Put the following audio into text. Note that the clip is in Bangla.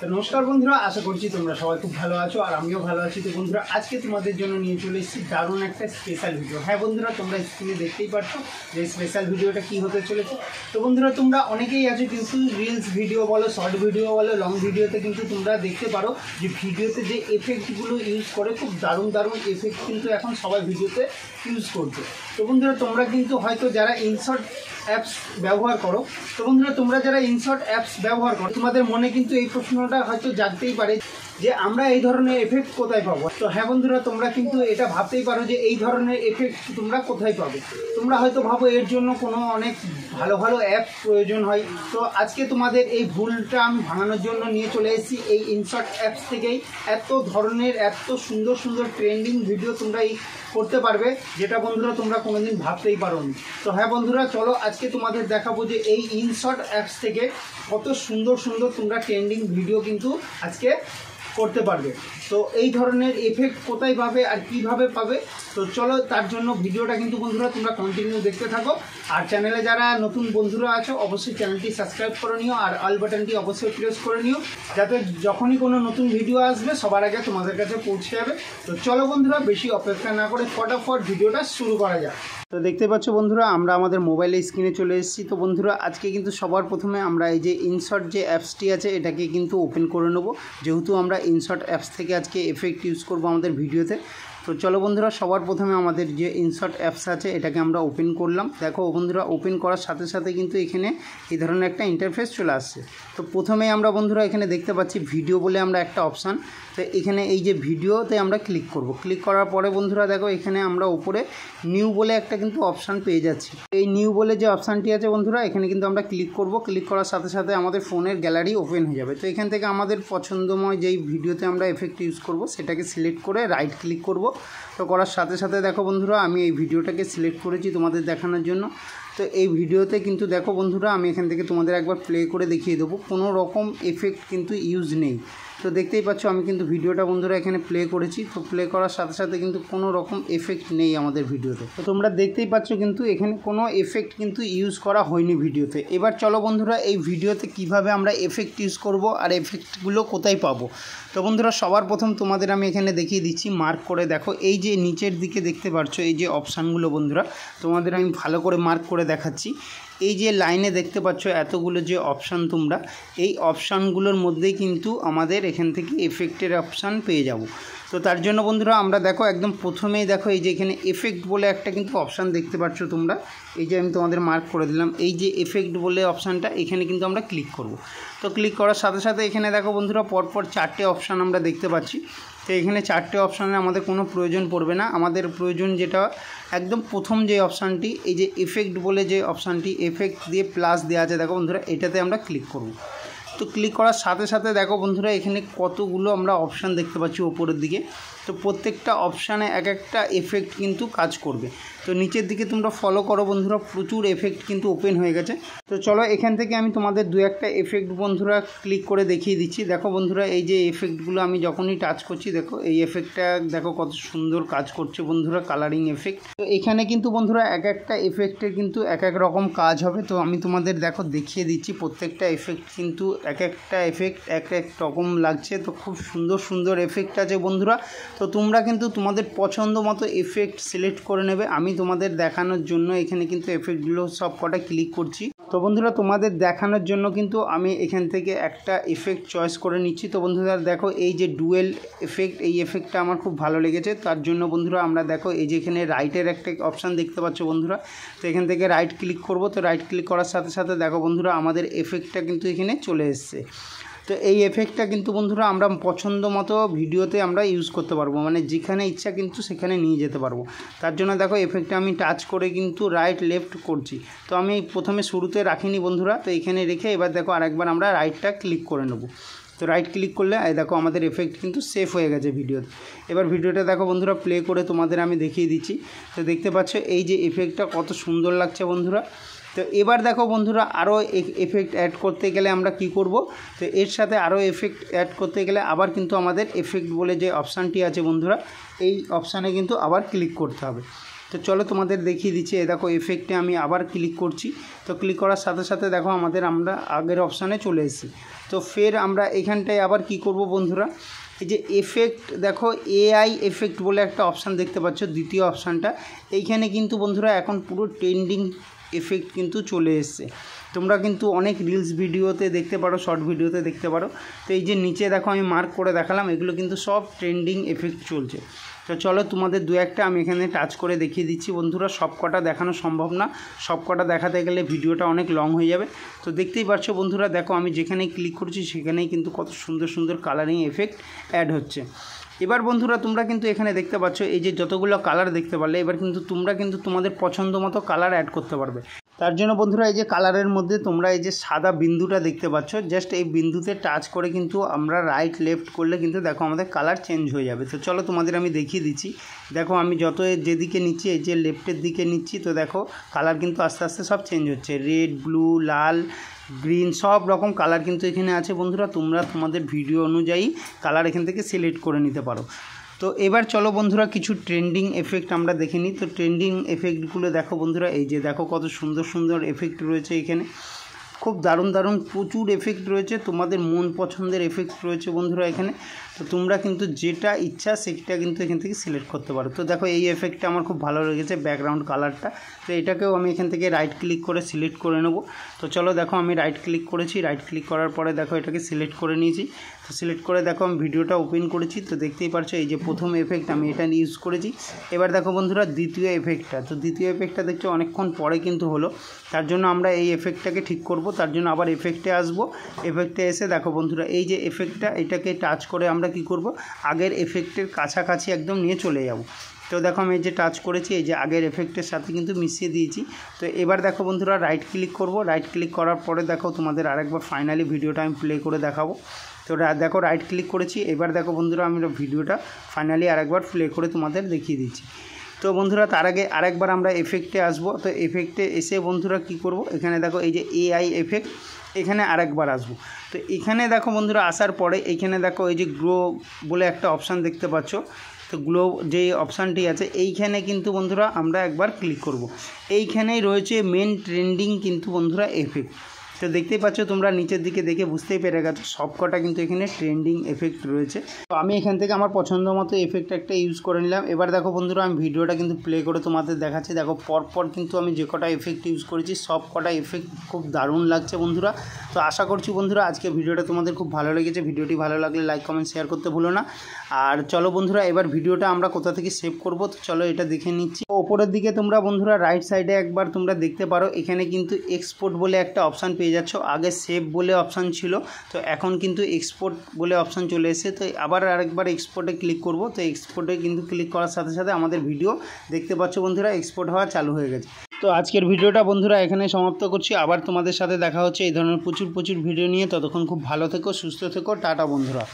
তো নমস্কার বন্ধুরা, আশা করছি তোমরা সবাই খুব ভালো আছো আর আমিও ভালো আছি। তো বন্ধুরা, আজকে তোমাদের জন্য নিয়ে চলে এসেছি দারুণ একটা স্পেশাল ভিডিও। হ্যাঁ বন্ধুরা, তোমরা স্ক্রিনে দেখতেই পারছো যে স্পেশাল ভিডিওটা কী হতে চলেছে। তো বন্ধুরা, তোমরা অনেকেই আছো কিন্তু রিলস ভিডিও বলো, শর্ট ভিডিও বলো, লং ভিডিওতে কিন্তু তোমরা দেখতে পারো যে ভিডিওতে যে এফেক্টগুলো ইউজ করে, খুব দারুণ দারুণ এফেক্ট কিন্তু এখন সবাই ভিডিওতে ইউজ করছে। তো বন্ধুরা, তোমরা কিন্তু হয়তো যারা ইনশর্ট অ্যাপস ব্যবহার করো, তো বন্ধুরা তোমরা যারা ইনশর্ট অ্যাপস ব্যবহার করো, তোমাদের মনে কিন্তু এই প্রশ্নটা হয়তো জাগতেই পারে যে আমরা এই ধরনের এফেক্ট কোথায় পাবো। তো হ্যাঁ বন্ধুরা, তোমরা কিন্তু এটা ভাবতেই পারো যে এই ধরনের এফেক্ট তোমরা কোথায় পাবে। তোমরা হয়তো ভাবো এর জন্য কোনো অনেক ভালো ভালো অ্যাপ প্রয়োজন হয়। তো আজকে তোমাদের এই ভুলটা আমি ভাঙানোর জন্য নিয়ে চলে এসেছি এই ইনশর্ট অ্যাপস থেকেই এত ধরনের এত সুন্দর সুন্দর ট্রেন্ডিং ভিডিও তোমরা এই করতে পারবে, যেটা বন্ধুরা তোমরা কোনোদিন ভাবতেই পারোনি। তো হ্যাঁ বন্ধুরা, চলো আজকে তোমাদের দেখাবো যে এই ইনশর্ট অ্যাপস থেকে কত সুন্দর সুন্দর তোমরা ট্রেন্ডিং ভিডিও কিন্তু আজকে করতে পারবে। তো এই ধরনের এফেক্ট কোথায় পাবে আর কিভাবে পাবে, তো চলো তার জন্য ভিডিওটা কিন্তু বন্ধুরা তোমরা কন্টিনিউ দেখতে থাকো। আর চ্যানেলে যারা নতুন বন্ধুরা আছো অবশ্যই চ্যানেলটি সাবস্ক্রাইব করে নিও আর অল বাটনটি অবশ্যই প্রেস করে নিও, যাতে যখনই কোনো নতুন ভিডিও আসবে সবার আগে তোমাদের কাছে পৌঁছে যাবে। তো চলো বন্ধুরা, বেশি অপেক্ষা না করে ফটাফট ভিডিওটা শুরু করা যাক। তো দেখতে পাচ্ছ বন্ধুরা, আমরা আমাদের মোবাইলের স্ক্রিনে চলে এসেছি। তো বন্ধুরা, আজকে কিন্তু সবার প্রথমে আমরা এই যে ইনশর্ট যে অ্যাপসটি আছে এটাকে কিন্তু ওপেন করে নেব, যেহেতু আমরা ইনশর্ট অ্যাপস থেকে আজকে এফেক্ট ইউজ করব আমাদের ভিডিওতে। তো চলো বন্ধুরা, সবার প্রথমে আমাদের যে ইনশর্ট অ্যাপস আছে এটাকে আমরা ওপেন করলাম। দেখো বন্ধুরা, ওপেন করার সাথে সাথে কিন্তু এখানে এই ধরনের একটা ইন্টারফেস চলে আসছে। তো প্রথমেই আমরা বন্ধুরা এখানে দেখতে পাচ্ছি ভিডিও বলে আমরা একটা অপশান। তো এখানে এই যে ভিডিওতে আমরা ক্লিক করব। ক্লিক করার পরে বন্ধুরা দেখো এখানে আমরা উপরে নিউ বলে একটা কিন্তু অপশান পেয়ে যাচ্ছি। এই নিউ বলে যে অপশানটি আছে বন্ধুরা, এখানে কিন্তু আমরা ক্লিক করব। ক্লিক করার সাথে সাথে আমাদের ফোনের গ্যালারি ওপেন হয়ে যাবে। তো এখান থেকে আমাদের পছন্দময় যেই ভিডিওতে আমরা এফেক্ট ইউজ করব সেটাকে সিলেক্ট করে রাইট ক্লিক করব। তো করার সাথে সাথে দেখো বন্ধুরা, আমি এই ভিডিওটাকে সিলেক্ট করেছি তোমাদের দেখানোর জন্য। তো এই ভিডিওতে কিন্তু দেখো বন্ধুরা, আমি এখান থেকে তোমাদের একবার প্লে করে দেখিয়ে দেবো, কোনো রকম এফেক্ট কিন্তু ইউজ নেই। তো দেখতেই পাচ্ছ আমি কিন্তু ভিডিওটা বন্ধুরা এখানে প্লে করেছি। তো প্লে করার সাথে সাথে কিন্তু কোনো রকম এফেক্ট নেই আমাদের ভিডিওতে। তো তোমরা দেখতেই পাচ্ছ কিন্তু এখানে কোনো এফেক্ট কিন্তু ইউজ করা হয়নি ভিডিওতে। এবার চলো বন্ধুরা, এই ভিডিওতে কিভাবে আমরা এফেক্ট ইউজ করব আর এফেক্টগুলো কোথায় পাবো। তো বন্ধুরা, সবার প্রথম তোমাদের আমি এখানে দেখিয়ে দিচ্ছি মার্ক করে। দেখো এই যে নিচের দিকে দেখতে পাচ্ছ এই যে অপশানগুলো বন্ধুরা, তোমাদের আমি ভালো করে মার্ক করে দেখাচ্ছি। এই যে লাইনে দেখতে পাচ্ছ এতগুলো যে অপশান, তোমরা এই অপশানগুলোর মধ্যেই কিন্তু আমাদের এখান থেকে এফেক্টের অপশান পেয়ে যাব। তো তার জন্য বন্ধুরা আমরা দেখো একদম প্রথমেই দেখো এই যে এখানে এফেক্ট বলে একটা কিন্তু অপশান দেখতে পাচ্ছ তোমরা, এই যে আমি তোমাদের মার্ক করে দিলাম। এই যে এফেক্ট বলে অপশানটা, এখানে কিন্তু আমরা ক্লিক করব। তো ক্লিক করার সাথে সাথে এখানে দেখো বন্ধুরা পরপর 4টে অপশান আমরা দেখতে পাচ্ছি। তো এখানে 4টে অপশানে আমাদের কোনো প্রয়োজন পড়বে না। আমাদের প্রয়োজন যেটা একদম প্রথম যে অপশানটি, এই যে এফেক্ট বলে যে অপশানটি, এফেক্ট দিয়ে প্লাস দেওয়া আছে দেখো বন্ধুরা, এটাতে আমরা ক্লিক করব। তো ক্লিক করার সাথে সাথে দেখো বন্ধুরা এখানে কতগুলো আমরা অপশান দেখতে পাচ্ছি ওপরের দিকে। তো প্রত্যেকটা অপশানে এক একটা এফেক্ট কিন্তু কাজ করবে। তো নিচের দিকে তোমরা ফলো করো বন্ধুরা, প্রচুর এফেক্ট কিন্তু ওপেন হয়ে গেছে। তো চলো এখান থেকে আমি তোমাদের দু একটা এফেক্ট বন্ধুরা ক্লিক করে দেখিয়ে দিচ্ছি। দেখো বন্ধুরা, এই যে এফেক্টগুলো আমি যখনই টাচ করছি দেখো এই এফেক্টটা দেখো কত সুন্দর কাজ করছে বন্ধুরা, কালারিং এফেক্ট। তো এখানে কিন্তু বন্ধুরা এক একটা এফেক্টের কিন্তু এক এক রকম কাজ হবে। তো আমি তোমাদের দেখো দেখিয়ে দিচ্ছি, প্রত্যেকটা এফেক্ট কিন্তু এক একটা এফেক্ট এক এক রকম লাগছে। তো খুব সুন্দর সুন্দর এফেক্ট আছে বন্ধুরা। তো তোমরা কিন্তু তোমাদের পছন্দ মতো এফেক্ট সিলেক্ট করে নেবে। আমি তোমাদের দেখানোর জন্য এখানে কিন্তু এফেক্টগুলো সব কটা ক্লিক করছি। তো বন্ধুরা, তোমাদের দেখানোর জন্য কিন্তু আমি এখান থেকে একটা এফেক্ট চয়েস করে নিচ্ছি। তো বন্ধুরা দেখো এই যে ডুয়েল এফেক্ট, এই এফেক্টটা আমার খুব ভালো লেগেছে। তার জন্য বন্ধুরা আমরা দেখো এই যে এখানে রাইটের একটা অপশান দেখতে পাচ্ছ বন্ধুরা, তো এখান থেকে রাইট ক্লিক করব। তো রাইট ক্লিক করার সাথে সাথে দেখো বন্ধুরা আমাদের এফেক্টটা কিন্তু এখানে চলে এসছে। তো এই এফেক্টটা কিন্তু বন্ধুরা আমরা পছন্দ মতো ভিডিওতে আমরা ইউজ করতে পারবো, মানে যেখানে ইচ্ছা কিন্তু সেখানে নিয়ে যেতে পারবো। তার জন্য দেখো এফেক্টটা আমি টাচ করে কিন্তু রাইট লেফট করছি। তো আমি প্রথমে শুরুতে রাখিনি বন্ধুরা, তো এখানে রেখে এবার দেখো আরেকবার আমরা রাইটটা ক্লিক করে নেব। তো রাইট ক্লিক করলে দেখো আমাদের এফেক্ট কিন্তু সেভ হয়ে গেছে ভিডিওতে। এবার ভিডিওটা দেখো বন্ধুরা প্লে করে তোমাদের আমি দেখিয়ে দিচ্ছি। তো দেখতে পাচ্ছ এই যে এফেক্টটা কত সুন্দর লাগছে বন্ধুরা। তো এবার দেখো বন্ধুরা আরও এফেক্ট অ্যাড করতে গেলে আমরা কি করব, তো এর সাথে আরও এফেক্ট অ্যাড করতে গেলে আবার কিন্তু আমাদের এফেক্ট বলে যে অপশানটি আছে বন্ধুরা, এই অপশানে কিন্তু আবার ক্লিক করতে হবে। তো চলো তোমাদের দেখিয়ে দিচ্ছি। এই দেখো এফেক্টে আমি আবার ক্লিক করছি। তো ক্লিক করার সাথে সাথে দেখো আমরা আগের অপশানে চলে এসেছি। তো ফের আমরা এখানটায় আবার কি করব বন্ধুরা, এই যে এফেক্ট দেখো এআই এফেক্ট বলে একটা অপশান দেখতে পাচ্ছ, দ্বিতীয় অপশানটা। এইখানে কিন্তু বন্ধুরা এখন পুরো ট্রেন্ডিং এফেক্ট কিন্তু চলে এসছে। তোমরা কিন্তু অনেক রিলস ভিডিওতে দেখতে পারো, শর্ট ভিডিওতে দেখতে পারো। তো এই যে নিচে দেখো আমি মার্ক করে দেখালাম, এগুলো কিন্তু সব ট্রেন্ডিং এফেক্ট চলছে। তো চলো তোমাদের দু একটা আমি এখানে টাচ করে দেখিয়ে দিচ্ছি বন্ধুরা। সব কটা দেখানো সম্ভব না, সব কটা দেখাতে গেলে ভিডিওটা অনেক লং হয়ে যাবে। তো দেখতেই পাচ্ছ বন্ধুরা, দেখো আমি যেখানেই ক্লিক করছি সেখানেই কিন্তু কত সুন্দর সুন্দর কালারিং এফেক্ট অ্যাড হচ্ছে। এবার বন্ধুরা তোমরা কিন্তু এখানে দেখতে পাচ্ছ এই যে যতগুলো কালার দেখতে পারলে, এবার কিন্তু তোমরা কিন্তু তোমাদের পছন্দ মতো কালার অ্যাড করতে পারবে। তার জন্য বন্ধুরা এই যে কালারের মধ্যে তোমরা এই যে সাদা বিন্দুটা দেখতে পাচ্ছ, জাস্ট এই বিন্দুতে টাচ করে কিন্তু আমরা রাইট লেফট করলে কিন্তু দেখো আমাদের কালার চেঞ্জ হয়ে যাবে। তো চলো তোমাদের আমি দেখিয়ে দিচ্ছি। দেখো আমি যত যেদিকে নিচ্ছি, এই যে লেফটের দিকে নিচ্ছি, তো দেখো কালার কিন্তু আস্তে আস্তে সব চেঞ্জ হচ্ছে। রেড, ব্লু, লাল, গ্রিন সব রকম কালার কিন্তু এখানে আছে বন্ধুরা। তোমরা তোমাদের ভিডিও অনুযায়ী কালার এখান থেকে সিলেক্ট করে নিতে পারো। তো এবার চলো বন্ধুরা কিছু ট্রেন্ডিং এফেক্ট আমরা দেখে নিই। তো ট্রেন্ডিং এফেক্টগুলো দেখো বন্ধুরা, এই যে দেখো কত সুন্দর সুন্দর এফেক্ট রয়েছে এখানে, খুব দারুণ দারুণ প্রচুর এফেক্ট রয়েছে, তোমাদের মন পছন্দের এফেক্ট রয়েছে বন্ধুরা এখানে। তো তোমরা কিন্তু যেটা ইচ্ছা সেটা কিন্তু এখান থেকে সিলেক্ট করতে পারো। তো দেখো এই এফেক্টটা আমার খুব ভালো লেগেছে, ব্যাকগ্রাউন্ড কালারটা। তো এটাকেও আমি এখান থেকে রাইট ক্লিক করে সিলেক্ট করে নেব। তো চলো দেখো আমি রাইট ক্লিক করেছি, রাইট ক্লিক করার পরে দেখো এটাকে সিলেক্ট করে নিয়েছি। তো সিলেক্ট করে দেখো আমি ভিডিওটা ওপেন করেছি। তো দেখতেই পারছো এই যে প্রথম এফেক্ট আমি এটা ইউজ করেছি। এবার দেখো বন্ধুরা দ্বিতীয় এফেক্টটা, তো দ্বিতীয় এফেক্টটা দেখছো অনেকক্ষণ পরে কিন্তু হলো। তার জন্য আমরা এই এফেক্টটাকে ঠিক করব। তার জন্য আবার এফেক্টে আসবো। এফেক্টে এসে দেখো বন্ধুরা এই যে এফেক্টটা, এটাকে টাচ করে আমরা কি করব, আগের এফেক্টের কাছাকাছি একদম নিয়ে চলে যাব। তো দেখো আমি এই যে টাচ করেছি, এই যে আগের এফেক্টের সাথে কিন্তু মিশিয়ে দিয়েছি। তো এবার দেখো বন্ধুরা রাইট ক্লিক করব। রাইট ক্লিক করার পরে দেখো তোমাদের আরেকবার ফাইনালি ভিডিওটা আমি প্লে করে দেখাবো। তো দেখো রাইট ক্লিক করেছি। এবার দেখো বন্ধুরা আমি ভিডিওটা ফাইনালি আরেকবার প্লে করে তোমাদের দেখিয়ে দিচ্ছি। তো বন্ধুরা তার আগে আরেকবার আমরা এফেক্টে আসবো। তো এফেক্টে এসে বন্ধুরা কি করব, এখানে দেখো এই যে এআই এফেক্ট, এখানে আরেকবার আসবো। তো এখানে দেখো বন্ধুরা আসার পরে এইখানে দেখো এই যে গ্লো বলে একটা অপশান দেখতে পাচ্ছ। তো গ্লো যেই অপশানটি আছে এইখানে কিন্তু বন্ধুরা আমরা একবার ক্লিক করব। এইখানেই রয়েছে মেন ট্রেন্ডিং কিন্তু বন্ধুরা এফেক্ট। তো দেখতেই পাচ্ছ তোমরা নিচের দিকে দেখে বুঝতেই পেরে গেছো সব কটা কিন্তু এখানে ট্রেন্ডিং এফেক্ট রয়েছে। তো আমি এখান থেকে আমার পছন্দ মতো এফেক্ট একটা ইউজ করে নিলাম। এবার দেখো বন্ধুরা আমি ভিডিওটা কিন্তু প্লে করে তোমাদের দেখাচ্ছি। দেখো পরপর কিন্তু আমি যে কটা এফেক্ট ইউজ করেছি সব কটা এফেক্ট খুব দারুণ লাগছে বন্ধুরা। তো আশা করছি বন্ধুরা আজকে ভিডিওটা তোমাদের খুব ভালো লেগেছে। ভিডিওটি ভালো লাগলে লাইক কমেন্ট শেয়ার করতে ভুলো না। আর চলো বন্ধুরা এবার ভিডিওটা আমরা কোথা থেকে সেভ করব, তো চলো এটা দেখে নিচ্ছি। ওপরের দিকে তোমরা বন্ধুরা রাইট সাইডে একবার তোমরা দেখতে পারো, এখানে কিন্তু এক্সপোর্ট বলে একটা অপশান পেয়ে যাচ্ছ। আগে সেভ বলে অপশান ছিল, তো এখন কিন্তু এক্সপোর্ট বলে অপশান চলে এসেছে। তো আবার আরেকবার এক্সপোর্টে ক্লিক করব। তো এক্সপোর্টে কিন্তু ক্লিক করার সাথে সাথে আমাদের ভিডিও দেখতে পাচ্ছ বন্ধুরা এক্সপোর্ট হওয়া চালু হয়ে গেছে। তো আজকের ভিডিওটা বন্ধুরা এখানে সমাপ্ত করছি। আবার তোমাদের সাথে দেখা হচ্ছে এই ধরনের প্রচুর ভিডিও নিয়ে। ততক্ষণ খুব ভালো থেকো, সুস্থ থেকো, টাটা বন্ধুরা।